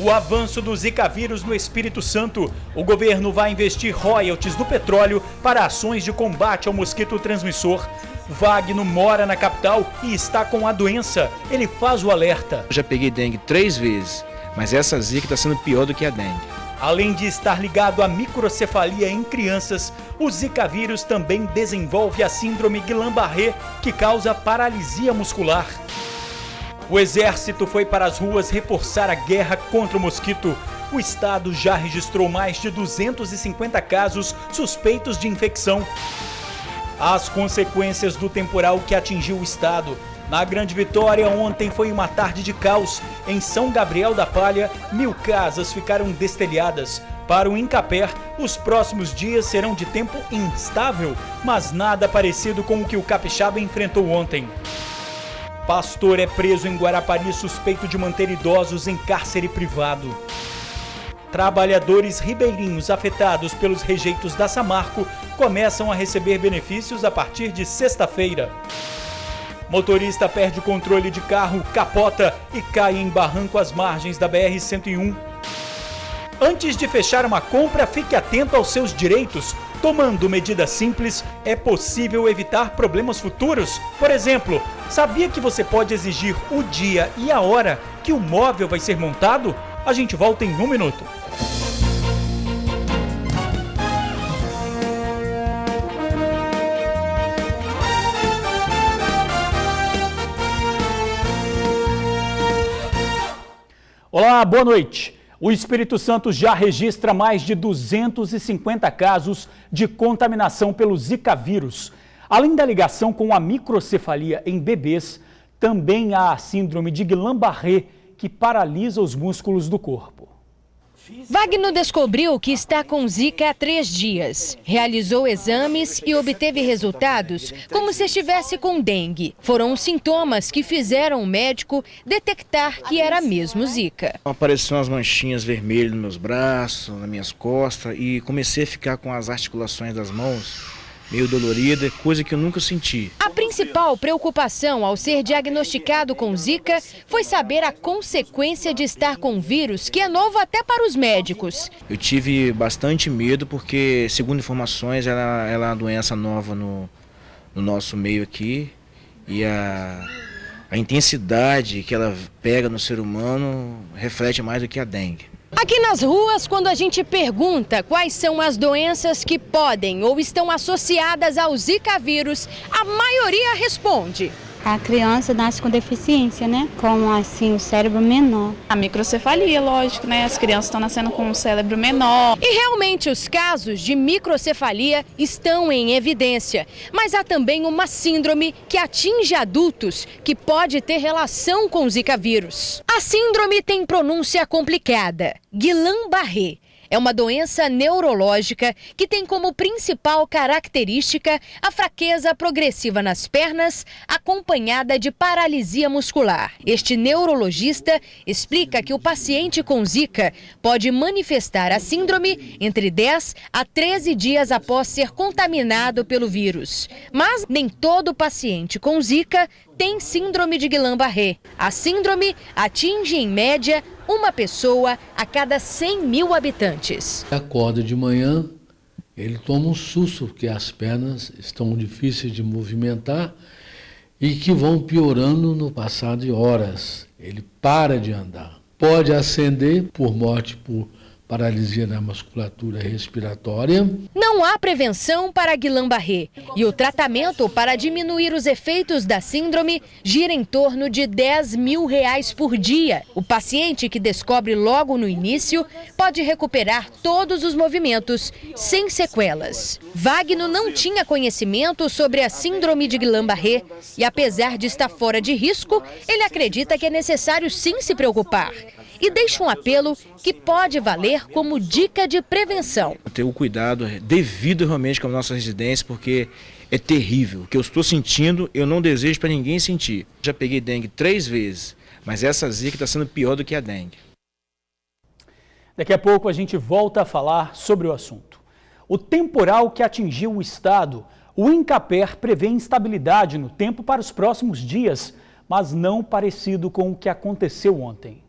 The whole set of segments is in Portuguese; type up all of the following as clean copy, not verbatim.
O avanço do Zika vírus no Espírito Santo. O governo vai investir royalties do petróleo para ações de combate ao mosquito transmissor. Wagner mora na capital e está com a doença. Ele faz o alerta. Eu já peguei dengue 3 vezes, mas essa Zika está sendo pior do que a dengue. Além de estar ligado à microcefalia em crianças, o Zika vírus também desenvolve a síndrome Guillain-Barré, que causa paralisia muscular. O exército foi para as ruas reforçar a guerra contra o mosquito. O estado já registrou mais de 250 casos suspeitos de infecção. As consequências do temporal que atingiu o estado. Na Grande Vitória, ontem foi uma tarde de caos. Em São Gabriel da Palha, 1000 casas ficaram destelhadas. Para o Incapé, os próximos dias serão de tempo instável, mas nada parecido com o que o capixaba enfrentou ontem. Pastor é preso em Guarapari suspeito de manter idosos em cárcere privado. Trabalhadores ribeirinhos afetados pelos rejeitos da Samarco começam a receber benefícios a partir de sexta-feira. Motorista perde o controle de carro, capota e cai em barranco às margens da BR-101. Antes de fechar uma compra, fique atento aos seus direitos. Tomando medidas simples, é possível evitar problemas futuros. Por exemplo, sabia que você pode exigir o dia e a hora que o móvel vai ser montado? A gente volta em 1 minuto. Olá, boa noite. O Espírito Santo já registra mais de 250 casos de contaminação pelo Zika vírus. Além da ligação com a microcefalia em bebês, também há a síndrome de Guillain-Barré, que paralisa os músculos do corpo. Wagner descobriu que está com Zika há 3 dias. Realizou exames e obteve resultados como se estivesse com dengue. Foram os sintomas que fizeram o médico detectar que era mesmo Zika. Apareceram umas manchinhas vermelhas nos meus braços, nas minhas costas, e comecei a ficar com as articulações das mãos meio dolorida, coisa que eu nunca senti. A principal preocupação ao ser diagnosticado com Zika foi saber a consequência de estar com o vírus, que é novo até para os médicos. Eu tive bastante medo porque, segundo informações, ela é uma doença nova no nosso meio aqui, e a intensidade que ela pega no ser humano reflete mais do que a dengue. Aqui nas ruas, quando a gente pergunta quais são as doenças que podem ou estão associadas ao Zika vírus, a maioria responde. A criança nasce com deficiência, né? Com, assim, o cérebro menor. A microcefalia, lógico, né? As crianças estão nascendo com um cérebro menor. E realmente os casos de microcefalia estão em evidência. Mas há também uma síndrome que atinge adultos que pode ter relação com o Zika vírus. A síndrome tem pronúncia complicada, Guillain-Barré. É uma doença neurológica que tem como principal característica a fraqueza progressiva nas pernas, acompanhada de paralisia muscular. Este neurologista explica que o paciente com Zika pode manifestar a síndrome entre 10 a 13 dias após ser contaminado pelo vírus. Mas nem todo paciente com Zika tem síndrome de Guillain-Barré. A síndrome atinge, em média, uma pessoa a cada 100 mil habitantes. Acorda de manhã, ele toma um susto, porque as pernas estão difíceis de movimentar e que vão piorando no passar de horas. Ele para de andar. Pode ascender por morte por paralisia da musculatura respiratória. Não há prevenção para Guillain-Barré e o tratamento para diminuir os efeitos da síndrome gira em torno de R$10 mil por dia. O paciente que descobre logo no início pode recuperar todos os movimentos sem sequelas. Wagner não tinha conhecimento sobre a síndrome de Guillain-Barré e, apesar de estar fora de risco, ele acredita que é necessário sim se preocupar. E deixa um apelo que pode valer como dica de prevenção. Ter o cuidado devido realmente com a nossa residência, porque é terrível. O que eu estou sentindo, eu não desejo para ninguém sentir. Já peguei dengue 3 vezes, mas essa Zika está sendo pior do que a dengue. Daqui a pouco a gente volta a falar sobre o assunto. O temporal que atingiu o estado, o Incapé prevê instabilidade no tempo para os próximos dias, mas não parecido com o que aconteceu ontem.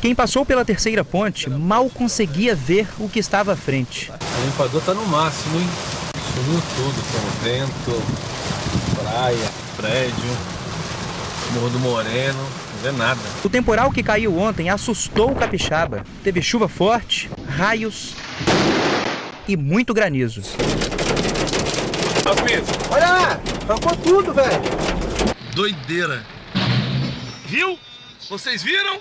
Quem passou pela terceira ponte mal conseguia ver o que estava à frente. O limpador tá no máximo, hein? Sumiu tudo, com vento, praia, prédio, Morro do Moreno, não vê nada. O temporal que caiu ontem assustou o capixaba. Teve chuva forte, raios e muito granizo. Olha lá, arrancou tudo, velho. Doideira. Viu? Vocês viram?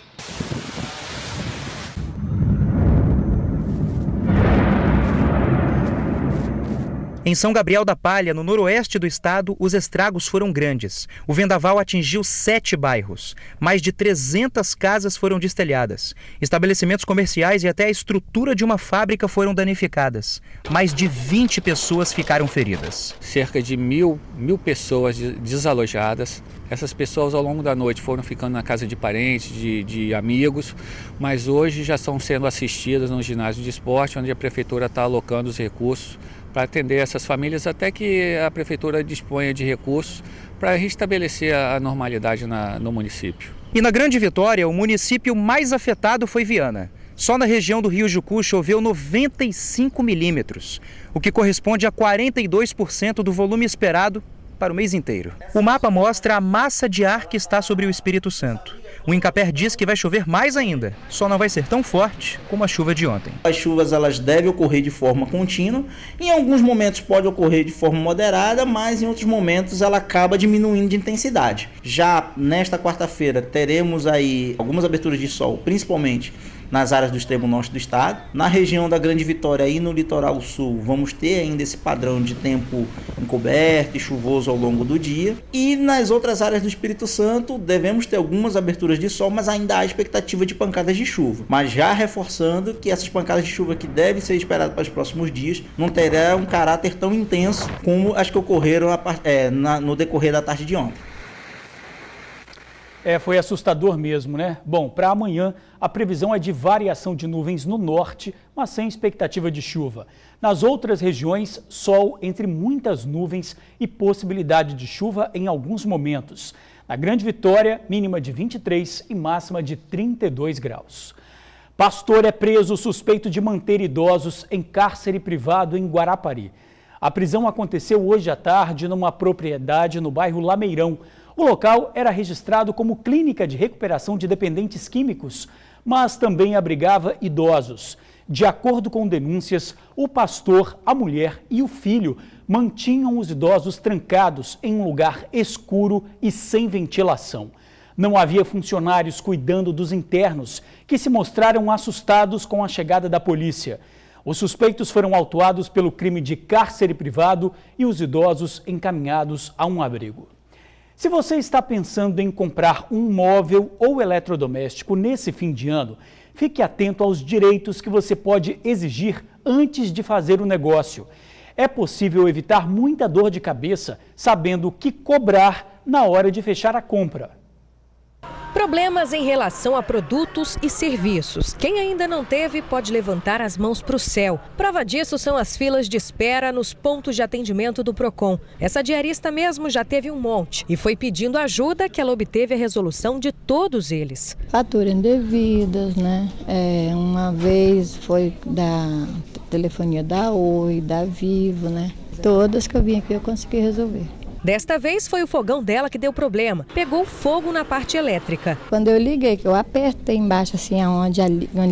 Em São Gabriel da Palha, no noroeste do estado, os estragos foram grandes. O vendaval atingiu 7 bairros. Mais de 300 casas foram destelhadas. Estabelecimentos comerciais e até a estrutura de uma fábrica foram danificadas. Mais de 20 pessoas ficaram feridas. Cerca de mil pessoas desalojadas. Essas pessoas ao longo da noite foram ficando na casa de parentes, de amigos, mas hoje já estão sendo assistidas no ginásio de esporte, onde a prefeitura está alocando os recursos para atender essas famílias até que a prefeitura disponha de recursos para restabelecer a normalidade no município. E na Grande Vitória, o município mais afetado foi Viana. Só na região do Rio Jucu choveu 95 milímetros, o que corresponde a 42% do volume esperado para o mês inteiro. O mapa mostra a massa de ar que está sobre o Espírito Santo. O Incaper diz que vai chover mais ainda, só não vai ser tão forte como a chuva de ontem. As chuvas elas devem ocorrer de forma contínua, em alguns momentos pode ocorrer de forma moderada, mas em outros momentos ela acaba diminuindo de intensidade. Já nesta quarta-feira teremos aí algumas aberturas de sol, principalmente nas áreas do extremo norte do estado. Na região da Grande Vitória e no litoral sul, vamos ter ainda esse padrão de tempo encoberto e chuvoso ao longo do dia. E nas outras áreas do Espírito Santo, devemos ter algumas aberturas de sol, mas ainda há expectativa de pancadas de chuva. Mas já reforçando que essas pancadas de chuva que devem ser esperadas para os próximos dias, não terá um caráter tão intenso como as que ocorreram no decorrer da tarde de ontem. Foi assustador mesmo, né? Bom, para amanhã a previsão é de variação de nuvens no norte, mas sem expectativa de chuva. Nas outras regiões, sol entre muitas nuvens e possibilidade de chuva em alguns momentos. Na Grande Vitória, mínima de 23 e máxima de 32 graus. Pastor é preso suspeito de manter idosos em cárcere privado em Guarapari. A prisão aconteceu hoje à tarde numa propriedade no bairro Lameirão. O local era registrado como clínica de recuperação de dependentes químicos, mas também abrigava idosos. De acordo com denúncias, o pastor, a mulher e o filho mantinham os idosos trancados em um lugar escuro e sem ventilação. Não havia funcionários cuidando dos internos, que se mostraram assustados com a chegada da polícia. Os suspeitos foram autuados pelo crime de cárcere privado e os idosos encaminhados a um abrigo. Se você está pensando em comprar um móvel ou eletrodoméstico nesse fim de ano, fique atento aos direitos que você pode exigir antes de fazer o negócio. É possível evitar muita dor de cabeça sabendo o que cobrar na hora de fechar a compra. Problemas em relação a produtos e serviços. Quem ainda não teve pode levantar as mãos para o céu. Prova disso são as filas de espera nos pontos de atendimento do Procon. Essa diarista mesmo já teve um monte e foi pedindo ajuda que ela obteve a resolução de todos eles. Fatura indevidas, né? Uma vez foi da telefonia da Oi, da Vivo, né? Todas que eu vim aqui eu consegui resolver. Desta vez foi o fogão dela que deu problema. Pegou fogo na parte elétrica. Quando eu liguei, que eu apertei embaixo assim, onde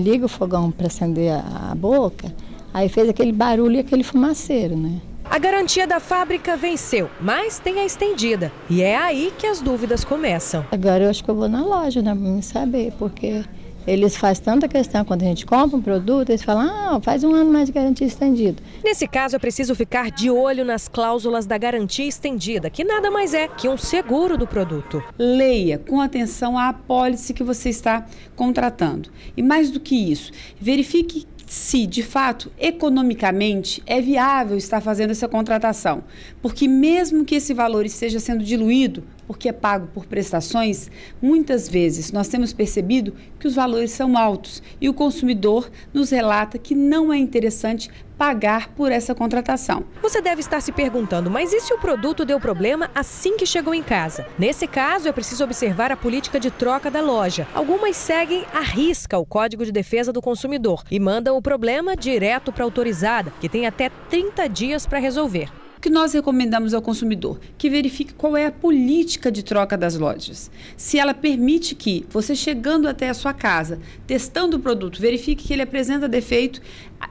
liga o fogão para acender a boca, aí fez aquele barulho e aquele fumaceiro, né? A garantia da fábrica venceu, mas tem a estendida. E é aí que as dúvidas começam. Agora eu acho que eu vou na loja, né, para me saber, porque eles fazem tanta questão quando a gente compra um produto, eles falam, faz um ano mais de garantia estendida. Nesse caso é preciso ficar de olho nas cláusulas da garantia estendida, que nada mais é que um seguro do produto. Leia com atenção a apólice que você está contratando. E mais do que isso, verifique se, de fato, economicamente é viável estar fazendo essa contratação. Porque mesmo que esse valor esteja sendo diluído, porque é pago por prestações, muitas vezes nós temos percebido que os valores são altos e o consumidor nos relata que não é interessante pagar por essa contratação. Você deve estar se perguntando, mas e se o produto deu problema assim que chegou em casa? Nesse caso, é preciso observar a política de troca da loja. Algumas seguem à risca o Código de Defesa do Consumidor e mandam o problema direto para a autorizada, que tem até 30 dias para resolver. O que nós recomendamos ao consumidor? Que verifique qual é a política de troca das lojas. Se ela permite que você, chegando até a sua casa, testando o produto, verifique que ele apresenta defeito,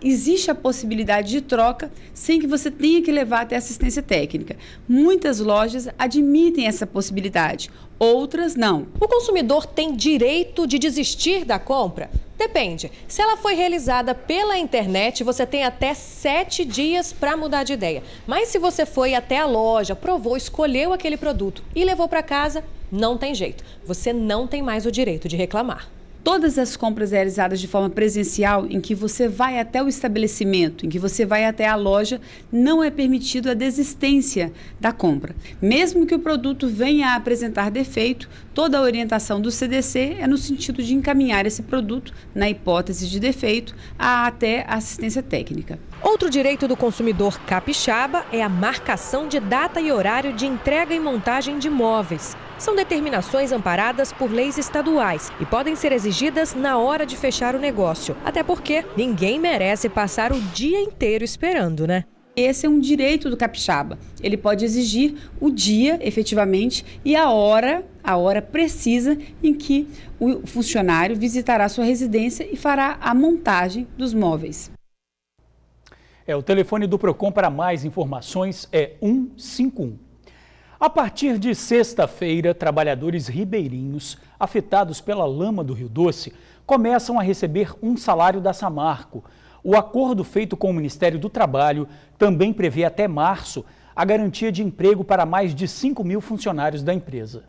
existe a possibilidade de troca sem que você tenha que levar até assistência técnica. Muitas lojas admitem essa possibilidade, outras não. O consumidor tem direito de desistir da compra? Depende. Se ela foi realizada pela internet, você tem até 7 dias para mudar de ideia. Mas se você foi até a loja, provou, escolheu aquele produto e levou para casa, não tem jeito. Você não tem mais o direito de reclamar. Todas as compras realizadas de forma presencial, em que você vai até o estabelecimento, em que você vai até a loja, não é permitido a desistência da compra. Mesmo que o produto venha a apresentar defeito, toda a orientação do CDC é no sentido de encaminhar esse produto, na hipótese de defeito, até a assistência técnica. Outro direito do consumidor capixaba é a marcação de data e horário de entrega e montagem de móveis. São determinações amparadas por leis estaduais e podem ser exigidas na hora de fechar o negócio. Até porque ninguém merece passar o dia inteiro esperando, né? Esse é um direito do capixaba. Ele pode exigir o dia, efetivamente, e a hora precisa em que o funcionário visitará sua residência e fará a montagem dos móveis. O telefone do Procon para mais informações é 151. A partir de sexta-feira, trabalhadores ribeirinhos afetados pela lama do Rio Doce começam a receber um salário da Samarco. O acordo feito com o Ministério do Trabalho também prevê até março a garantia de emprego para mais de 5.000 funcionários da empresa.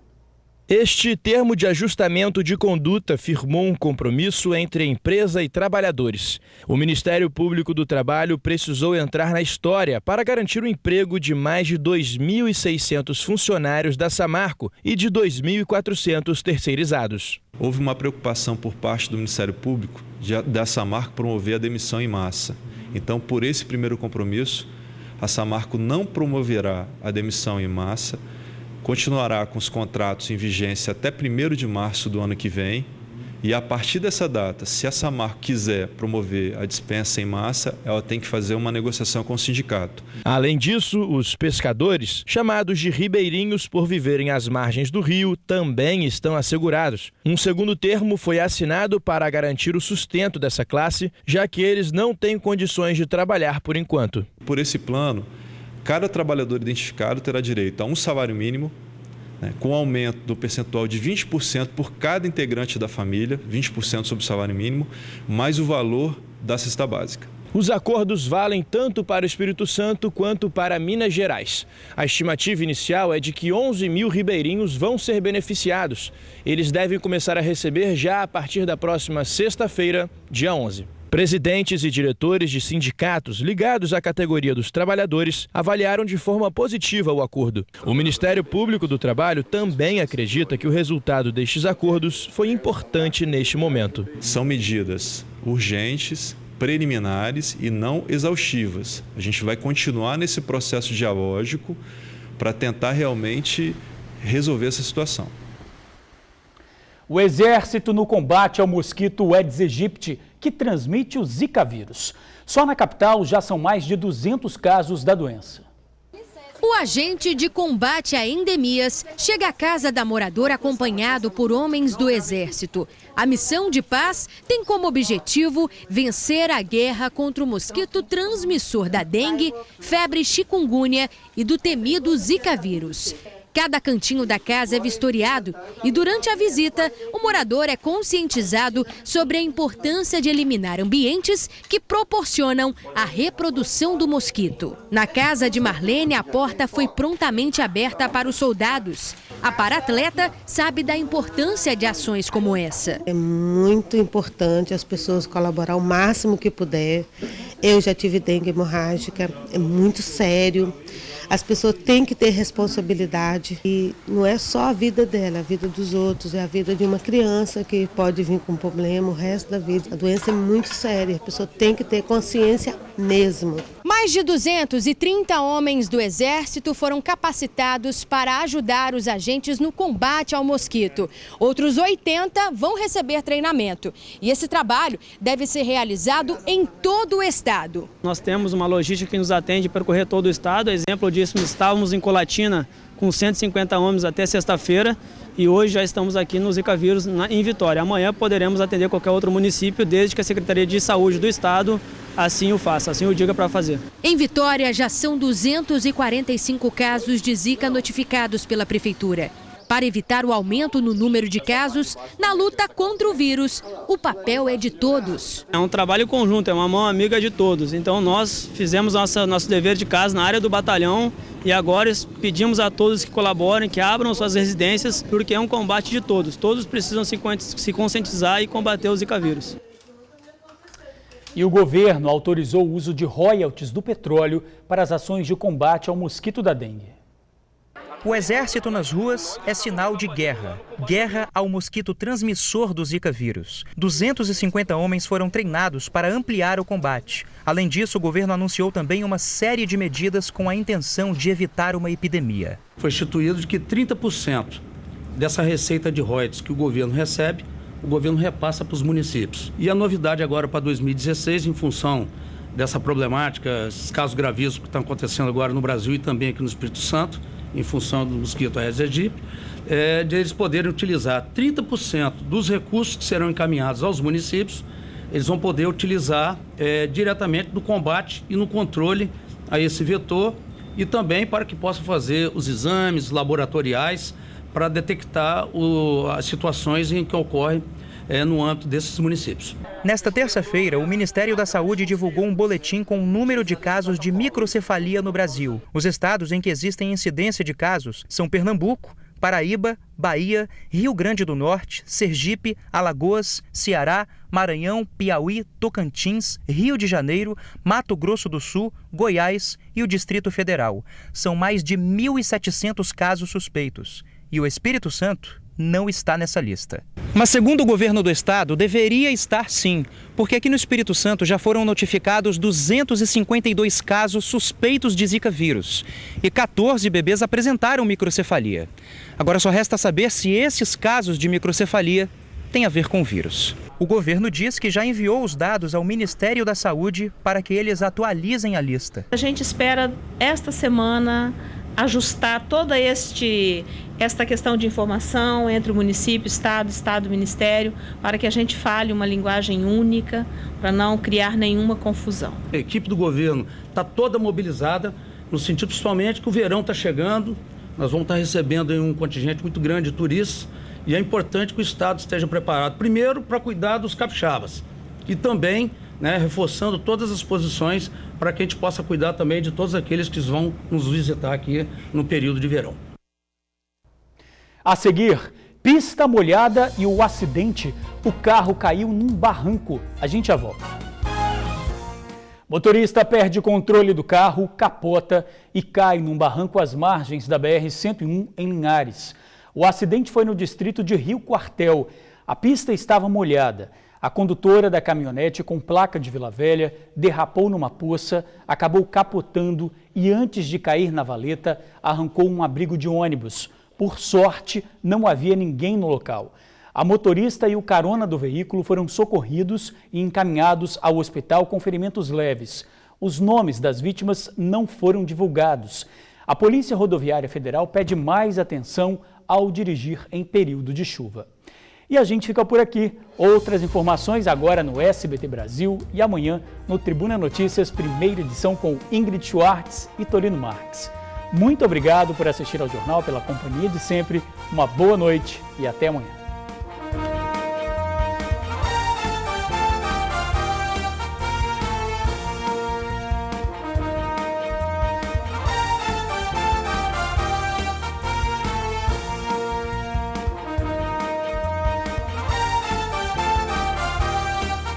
Este termo de ajustamento de conduta firmou um compromisso entre a empresa e trabalhadores. O Ministério Público do Trabalho precisou entrar na história para garantir o emprego de mais de 2.600 funcionários da Samarco e de 2.400 terceirizados. Houve uma preocupação por parte do Ministério Público da Samarco promover a demissão em massa. Então, por esse primeiro compromisso, a Samarco não promoverá a demissão em massa, continuará com os contratos em vigência até 1º de março do ano que vem e a partir dessa data, se a Samarco quiser promover a dispensa em massa, ela tem que fazer uma negociação com o sindicato. Além disso, os pescadores, chamados de ribeirinhos por viverem às margens do rio, também estão assegurados. Um segundo termo foi assinado para garantir o sustento dessa classe, já que eles não têm condições de trabalhar por enquanto. Por esse plano, cada trabalhador identificado terá direito a um salário mínimo, com aumento do percentual de 20% por cada integrante da família, 20% sobre o salário mínimo, mais o valor da cesta básica. Os acordos valem tanto para o Espírito Santo quanto para Minas Gerais. A estimativa inicial é de que 11.000 ribeirinhos vão ser beneficiados. Eles devem começar a receber já a partir da próxima sexta-feira, dia 11. Presidentes e diretores de sindicatos ligados à categoria dos trabalhadores avaliaram de forma positiva o acordo. O Ministério Público do Trabalho também acredita que o resultado destes acordos foi importante neste momento. São medidas urgentes, preliminares e não exaustivas. A gente vai continuar nesse processo dialógico para tentar realmente resolver essa situação. O Exército no combate ao mosquito Aedes aegypti, que transmite o Zika vírus. Só na capital já são mais de 200 casos da doença. O agente de combate a endemias chega à casa da moradora acompanhado por homens do Exército. A missão de paz tem como objetivo vencer a guerra contra o mosquito transmissor da dengue, febre chikungunya e do temido Zika vírus. Cada cantinho da casa é vistoriado e durante a visita, o morador é conscientizado sobre a importância de eliminar ambientes que proporcionam a reprodução do mosquito. Na casa de Marlene, a porta foi prontamente aberta para os soldados. A paratleta sabe da importância de ações como essa. É muito importante as pessoas colaborar o máximo que puder. Eu já tive dengue hemorrágica, é muito sério. As pessoas têm que ter responsabilidade e não é só a vida dela, a vida dos outros, é a vida de uma criança que pode vir com problema o resto da vida. A doença é muito séria, a pessoa tem que ter consciência mesmo. Mais de 230 homens do Exército foram capacitados para ajudar os agentes no combate ao mosquito. Outros 80 vão receber treinamento. E esse trabalho deve ser realizado em todo o estado. Nós temos uma logística que nos atende para percorrer todo o estado. Exemplo disso, estávamos em Colatina com 150 homens até sexta-feira e hoje já estamos aqui no Zika vírus em Vitória. Amanhã poderemos atender qualquer outro município, desde que a Secretaria de Saúde do Estado assim o faça, assim o diga para fazer. Em Vitória já são 245 casos de Zika notificados pela Prefeitura. Para evitar o aumento no número de casos, na luta contra o vírus, o papel é de todos. É um trabalho conjunto, é uma mão amiga de todos. Então nós fizemos nosso dever de casa na área do batalhão e agora pedimos a todos que colaborem, que abram suas residências, porque é um combate de todos. Todos precisam se conscientizar e combater o Zika vírus. E o governo autorizou o uso de royalties do petróleo para as ações de combate ao mosquito da dengue. O exército nas ruas é sinal de guerra. Guerra ao mosquito transmissor do Zika vírus. 250 homens foram treinados para ampliar o combate. Além disso, o governo anunciou também uma série de medidas com a intenção de evitar uma epidemia. Foi instituído de que 30% dessa receita de royalties que o governo recebe, o governo repassa para os municípios. E a novidade agora para 2016, em função dessa problemática, esses casos gravíssimos que estão acontecendo agora no Brasil e também aqui no Espírito Santo, em função do mosquito Aedes aegypti, de eles poderem utilizar 30% dos recursos que serão encaminhados aos municípios, eles vão poder utilizar diretamente no combate e no controle a esse vetor e também para que possam fazer os exames laboratoriais para detectar as situações em que ocorrem no âmbito desses municípios. Nesta terça-feira, o Ministério da Saúde divulgou um boletim com o número de casos de microcefalia no Brasil. Os estados em que existem incidência de casos são Pernambuco, Paraíba, Bahia, Rio Grande do Norte, Sergipe, Alagoas, Ceará, Maranhão, Piauí, Tocantins, Rio de Janeiro, Mato Grosso do Sul, Goiás e o Distrito Federal. São mais de 1.700 casos suspeitos. E o Espírito Santo não está nessa lista. Mas segundo o governo do estado, deveria estar sim, porque aqui no Espírito Santo já foram notificados 252 casos suspeitos de Zika vírus e 14 bebês apresentaram microcefalia. Agora só resta saber se esses casos de microcefalia têm a ver com o vírus. O governo diz que já enviou os dados ao Ministério da Saúde para que eles atualizem a lista. A gente espera esta semana ajustar toda esta questão de informação entre o município, estado e ministério, para que a gente fale uma linguagem única, para não criar nenhuma confusão. A equipe do governo está toda mobilizada, no sentido principalmente que o verão está chegando, nós vamos estar recebendo um contingente muito grande de turistas e é importante que o estado esteja preparado, primeiro para cuidar dos capixabas e também reforçando todas as posições para que a gente possa cuidar também de todos aqueles que vão nos visitar aqui no período de verão. A seguir, pista molhada e o acidente. O carro caiu num barranco. A gente já volta. Motorista perde controle do carro, capota e cai num barranco às margens da BR-101 em Linhares. O acidente foi no distrito de Rio Quartel. A pista estava molhada. A condutora da caminhonete com placa de Vila Velha derrapou numa poça, acabou capotando e antes de cair na valeta, arrancou um abrigo de ônibus. Por sorte, não havia ninguém no local. A motorista e o carona do veículo foram socorridos e encaminhados ao hospital com ferimentos leves. Os nomes das vítimas não foram divulgados. A Polícia Rodoviária Federal pede mais atenção ao dirigir em período de chuva. E a gente fica por aqui. Outras informações agora no SBT Brasil e amanhã no Tribuna Notícias, primeira edição com Ingrid Schwartz e Torino Marques. Muito obrigado por assistir ao jornal, pela companhia de sempre. Uma boa noite e até amanhã.